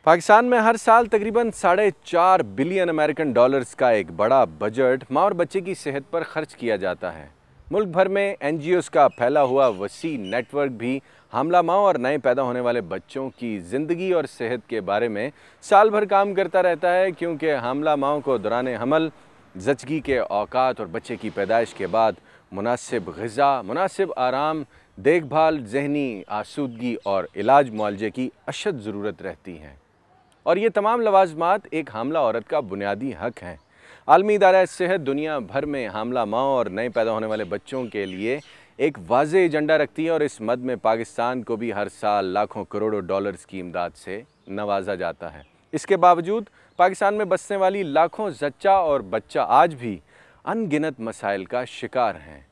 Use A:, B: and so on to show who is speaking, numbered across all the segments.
A: पाकिस्तान में हर साल तकरीबन $4.5 बिलियन अमेरिकन डॉलर्स का एक बड़ा बजट माँ और बच्चे की सेहत पर खर्च किया जाता है। मुल्क भर में एनजीओज़ का फैला हुआ वसी नेटवर्क भी हामला माँ और नए पैदा होने वाले बच्चों की ज़िंदगी और सेहत के बारे में साल भर काम करता रहता है, क्योंकि हामला माँ को दौरान हमल, ज़चगी के औकात और बच्चे की पैदाइश के बाद मुनासिब ग़िज़ा, मुनासिब आराम, देखभाल, ज़हनी आसूदगी और इलाज मुआलजे की अशद ज़रूरत रहती है। और ये तमाम लवाज़मात एक हामला औरत का बुनियादी हक़ हैं। आलमी इदारा सेहत दुनिया भर में हामला माँ और नए पैदा होने वाले बच्चों के लिए एक वाज़ेह एजेंडा रखती है और इस मद में पाकिस्तान को भी हर साल लाखों करोड़ों डॉलर्स की इमदाद से नवाजा जाता है। इसके बावजूद पाकिस्तान में बसने वाली लाखों ज़च्चा और बच्चा आज भी अनगिनत मसाइल का शिकार हैं।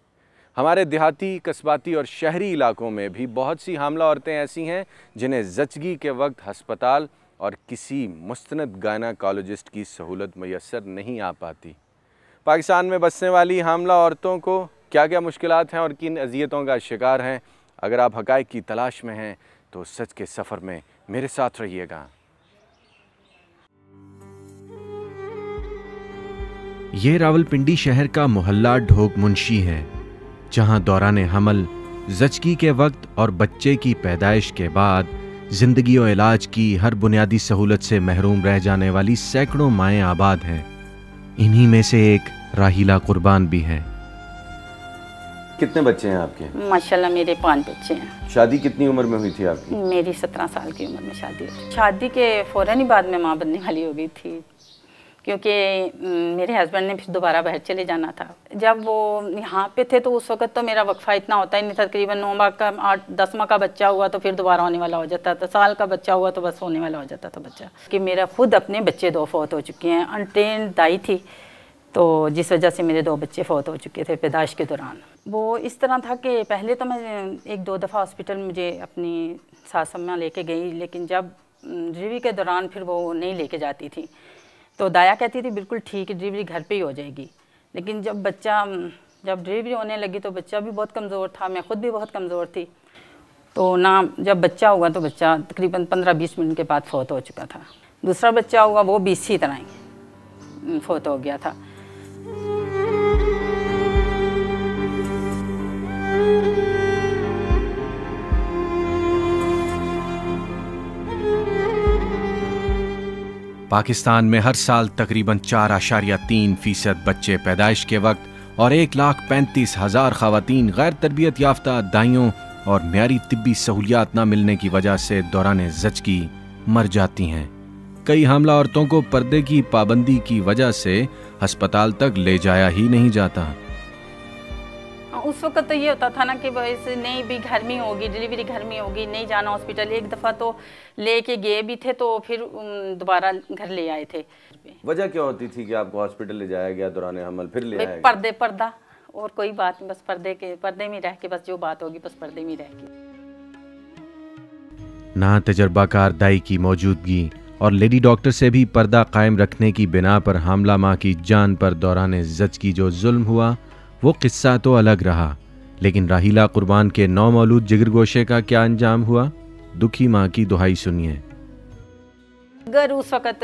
A: हमारे देहाती, कस्बाती और शहरी इलाकों में भी बहुत सी हामला औरतें ऐसी हैं जिन्हें ज़चगी के वक्त हस्पताल और किसी मुस्तनद गायनेकोलॉजिस्ट की सहूलत मैसर नहीं आ पाती। पाकिस्तान में बसने वाली हामला औरतों को क्या क्या मुश्किलात हैं और किन अज़ियतों का शिकार हैं, अगर आप हक़ाइक़ की तलाश में हैं तो सच के सफ़र में मेरे साथ रहिएगा।
B: ये रावलपिंडी शहर का मोहल्ला ढोक मुंशी है, जहां दौरान हमल, ज़चगी के वक्त और बच्चे की पैदाइश के बाद जिंदगी और इलाज की हर बुनियादी सहूलत से महरूम रह जाने वाली सैकड़ों माएँ आबाद हैं। इन्हीं में से एक राहिला कुर्बान भी है।
A: कितने बच्चे हैं आपके?
C: माशाल्लाह मेरे 5 बच्चे हैं।
A: शादी कितनी उम्र में हुई थी आपकी?
C: मेरी 17 साल की उम्र में शादी हुई। शादी के फ़ौरन ही बाद में माँ बनने वाली हो गई थी, क्योंकि मेरे हस्बैंड ने फिर दोबारा बाहर चले जाना था। जब वो यहाँ पे थे तो उस वक्त तो मेरा वक्फा इतना होता ही नहीं था। तकरीबन 9 माह का 8-10 माह का बच्चा हुआ तो फिर दोबारा होने वाला हो जाता था। साल का बच्चा हुआ तो बस होने वाला हो जाता था बच्चा। कि मेरा खुद अपने बच्चे 2 फौत हो चुके हैं। अनट्रेंड दाई थी, तो जिस वजह से मेरे 2 बच्चे फौत हो चुके थे पैदाइश के दौरान। वो इस तरह था कि पहले तो मैं 1-2 दफ़ा हॉस्पिटल मुझे अपनी सास अम्मा लेके गई, लेकिन जब डिलीवरी के दौरान फिर वो नहीं लेके जाती थी तो दाया कहती थी बिल्कुल ठीक है, डिलीवरी घर पे ही हो जाएगी। लेकिन जब डिलीवरी होने लगी तो बच्चा भी बहुत कमज़ोर था, मैं ख़ुद भी बहुत कमज़ोर थी। तो ना जब बच्चा हुआ तो बच्चा तकरीबन 15-20 मिनट के बाद फौत हो चुका था। दूसरा बच्चा हुआ वो भी इसी तरह ही फौत हो गया था।
B: पाकिस्तान में हर साल तकरीबन 4.3% बच्चे पैदाइश के वक्त और 1,35,000 ख़वातीन गैर तरबियत याफ्ता दाइयों और म्यारी तिब्बी सहूलियात न मिलने की वजह से दौरान ज़चगी मर जाती हैं। कई हामला औरतों को पर्दे की पाबंदी की वजह से अस्पताल तक ले जाया ही नहीं जाता।
C: उस वक्त तो ये होता था ना कि बस नहीं भी घर में होगी, डिलीवरी घर में होगी, नहीं जाना हॉस्पिटल। एक दफ़ा तो लेके गए भी थे तो फिर दोबारा घर ले आए थे।
A: वजह क्या होती थी कि आपको हॉस्पिटल ले जाया गया दौरान हमल, फिर ले आया गया?
C: पर्दा और कोई बात नहीं, बस पर्दे में रह के बस जो बात होगी बस पर्दे में रह के।
B: ना तजर्बाकार दाई की मौजूदगी और लेडी डॉक्टर से भी पर्दा कायम रखने की बिना पर हामला माँ की जान पर दौरान ज़चगी जो जुल्म हुआ वो किस्सा तो अलग रहा, लेकिन राहिला कुर्बान के नौमौलूद जिगरगोशे का क्या अंजाम हुआ? दुखी माँ की दुहाई सुनिए।
C: अगर उस वक़्त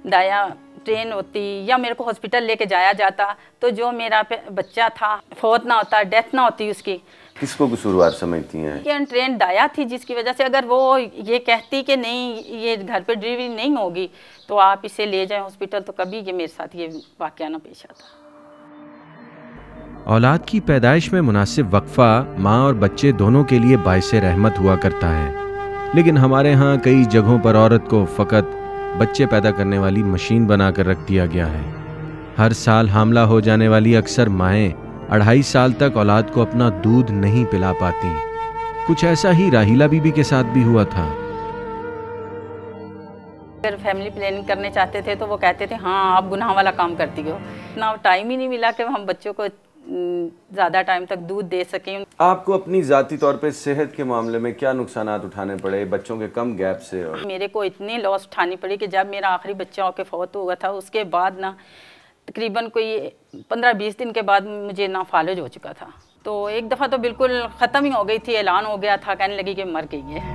C: दाया ट्रेन होती या मेरे को हॉस्पिटल लेके जाया जाता तो जो मेरा बच्चा था फौत ना होता, डेथ ना होती उसकी।
A: किसको कसूरवार समझती हैं?
C: कि अनट्रेंड दाया थी, जिसकी वजह से अगर वो ये कहती कि नहीं ये घर पे डिलीवरी नहीं होगी तो आप इसे ले जाएं हॉस्पिटल, तो कभी ये मेरे साथ ये वाक़या ना पेश आता।
B: औलाद की पैदाइश में मुनासिब वक्फा माँ और बच्चे दोनों के लिए बाइसे रहमत हुआ करता है, लेकिन हमारे यहाँ कई जगहों पर औरत को फ़कत बच्चे पैदा करने वाली मशीन बनाकर रख दिया गया है। हर साल हामला हो जाने वाली अक्सर माएँ 2.5 साल तक औलाद को अपना दूध नहीं पिला पाती। कुछ ऐसा ही राहिला बीबी के साथ भी हुआ था।
C: अगर फैमिली प्लानिंग करने चाहते थे तो वो कहते थे हाँ आप गुनाह वाला काम करती हो। ना टाइम ही नहीं मिला कि हम बच्चों को ज़्यादा टाइम तक दूध दे सकें।
A: आपको अपनी ज़ाती तौर पे सेहत के मामले में क्या नुकसानात उठाने पड़े बच्चों के कम गैप से? और
C: मेरे को इतनी लॉस उठानी पड़ी कि जब मेरा आखिरी बच्चा होकर फौत हुआ था उसके बाद ना तकरीबन कोई 15-20 दिन के बाद मुझे ना फालज हो चुका था। तो एक दफ़ा तो बिल्कुल ख़त्म ही हो गई थी, ऐलान हो गया था, कहने लगी कि मर गई है।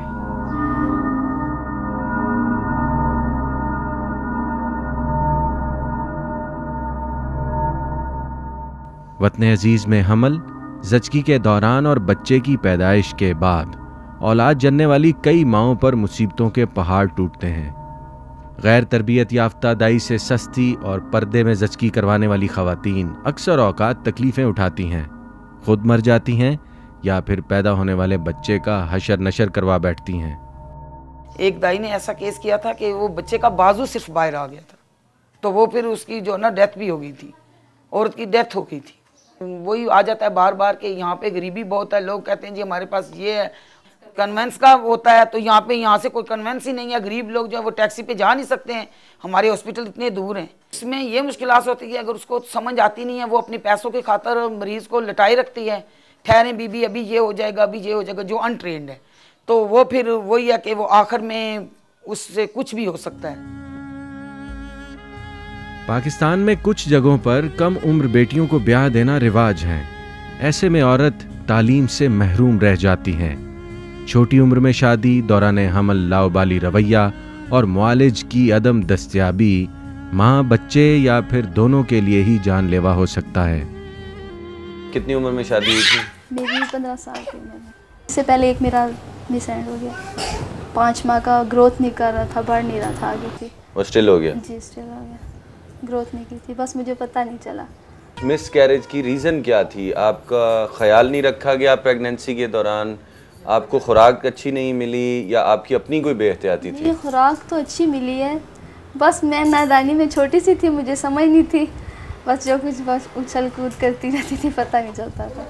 B: वतन अजीज़ में हमल, ज़चगी के दौरान और बच्चे की पैदाइश के बाद औलाद जनने वाली कई माँओं पर मुसीबतों के पहाड़ टूटते हैं। गैर तरबियत याफ्ता दाई से सस्ती और पर्दे में ज़चगी करवाने वाली ख़वातीन अक्सर औकात तकलीफ़ें उठाती हैं, खुद मर जाती हैं या फिर पैदा होने वाले बच्चे का हशर नशर करवा बैठती हैं।
D: एक दाई ने ऐसा केस किया था कि वो बच्चे का बाजू सिर्फ बाहर आ गया था, तो वो फिर उसकी जो ना डेथ भी हो गई थी, औरत की डेथ हो गई थी। वही आ जाता है बार बार कि यहाँ पे गरीबी बहुत है, लोग कहते हैं जी हमारे पास ये है, कन्वेंस का होता है, तो यहाँ से कोई कन्वेंस ही नहीं है। गरीब लोग जो है वो टैक्सी पे जा नहीं सकते हैं, हमारे हॉस्पिटल इतने दूर हैं। इसमें ये मुश्किलात होती है कि अगर उसको समझ आती नहीं है, वो अपने पैसों की खातर मरीज़ को लटाई रखती है, ठहरें बीबी अभी ये हो जाएगा, अभी ये हो जाएगा, जो अनट्रेंड है, तो वो फिर वही है कि वो आखिर में उससे कुछ भी हो सकता है।
B: पाकिस्तान में कुछ जगहों पर कम उम्र बेटियों को ब्याह देना रिवाज है। ऐसे में औरत तालीम से महरूम रह जाती हैं। छोटी उम्र में शादी, दौरान हमल लाउबाली रवैया और मुआलिज की अदम दस्तयाबी माँ, बच्चे या फिर दोनों के लिए ही जानलेवा हो सकता है।
A: कितनी उम्र में शादी हुई थी?
E: मेरी 15 साल की उम्र में। इससे पहले एक मेरा मिसहैंड हो गया। 5 माह का ग्रोथ नहीं कर रहा था, बढ़ नहीं रहा था आगे की।
A: वो स्टिल हो गया?
E: जी स्टिल हो गया, ग्रोथ नहीं की थी, बस मुझे पता नहीं चला।
A: मिस कैरेज की रीज़न क्या थी? आपका ख्याल नहीं रखा गया प्रेगनेंसी के दौरान, आपको खुराक अच्छी नहीं मिली या आपकी अपनी कोई बेहतियाती थी?
E: खुराक तो अच्छी मिली है, बस मैं नादानी में छोटी सी थी, मुझे समझ नहीं थी, बस जो कुछ बस उछल कूद करती रहती थी, पता नहीं चलता था।